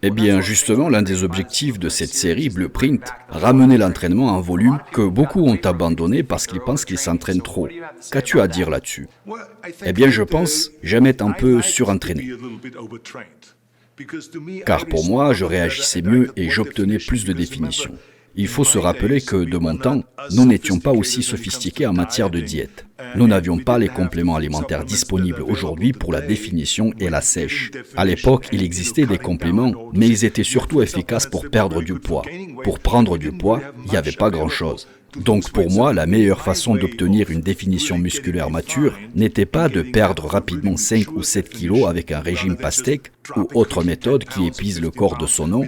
Eh bien, justement, l'un des objectifs de cette série, Blueprint, ramener l'entraînement en volume que beaucoup ont abandonné parce qu'ils pensent qu'ils s'entraînent trop. Qu'as-tu à dire là-dessus? Eh bien, je pense, j'aime être un peu surentraîné. Car pour moi, je réagissais mieux et j'obtenais plus de définitions. Il faut se rappeler que, de mon temps, nous n'étions pas aussi sophistiqués en matière de diète. Nous n'avions pas les compléments alimentaires disponibles aujourd'hui pour la définition et la sèche. À l'époque, il existait des compléments, mais ils étaient surtout efficaces pour perdre du poids. Pour prendre du poids, il n'y avait pas grand-chose. Donc pour moi, la meilleure façon d'obtenir une définition musculaire mature n'était pas de perdre rapidement 5 ou 7 kilos avec un régime pastèque ou autre méthode qui épuise le corps de son nom,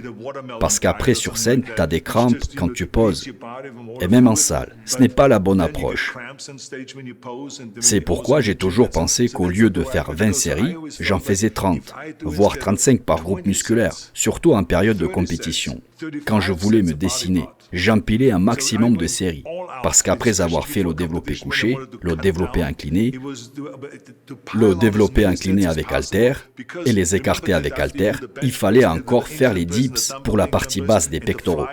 parce qu'après sur scène, tu as des crampes quand tu poses. Et même en salle, ce n'est pas la bonne approche. C'est pourquoi j'ai toujours pensé qu'au lieu de faire 20 séries, j'en faisais 30, voire 35 par groupe musculaire, surtout en période de compétition. Quand je voulais me dessiner, j'empilais un maximum de séries, parce qu'après avoir fait le développé couché, le développé incliné avec haltère et les écartés avec haltère, il fallait encore faire les dips pour la partie basse des pectoraux,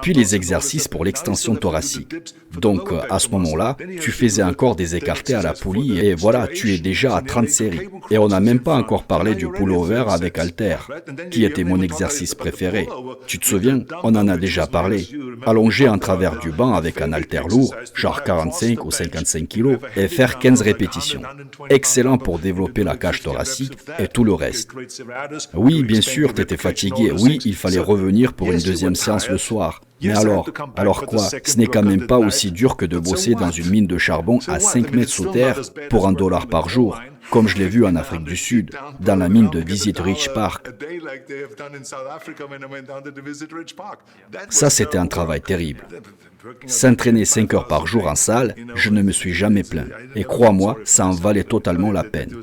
puis les exercices pour l'extension thoracique. Donc à ce moment-là, tu faisais encore des écartés à la poulie et voilà, tu es déjà à 30 séries. Et on n'a même pas encore parlé du pull-over avec haltère, qui était mon exercice préféré. Tu te souviens, on en a déjà parlé. Allonger en travers du banc avec un haltère lourd, genre 45 ou 55 kg, et faire 15 répétitions. Excellent pour développer la cage thoracique et tout le reste. Oui, bien sûr, tu étais fatigué. Oui, il fallait revenir pour une deuxième séance le soir. Mais alors quoi? Ce n'est quand même pas aussi dur que de bosser dans une mine de charbon à 5 mètres sous terre pour $1 par jour, comme je l'ai vu en Afrique du Sud, dans la mine de Visit Ridge Park. Ça, c'était un travail terrible. S'entraîner 5 heures par jour en salle, je ne me suis jamais plaint. Et crois-moi, ça en valait totalement la peine.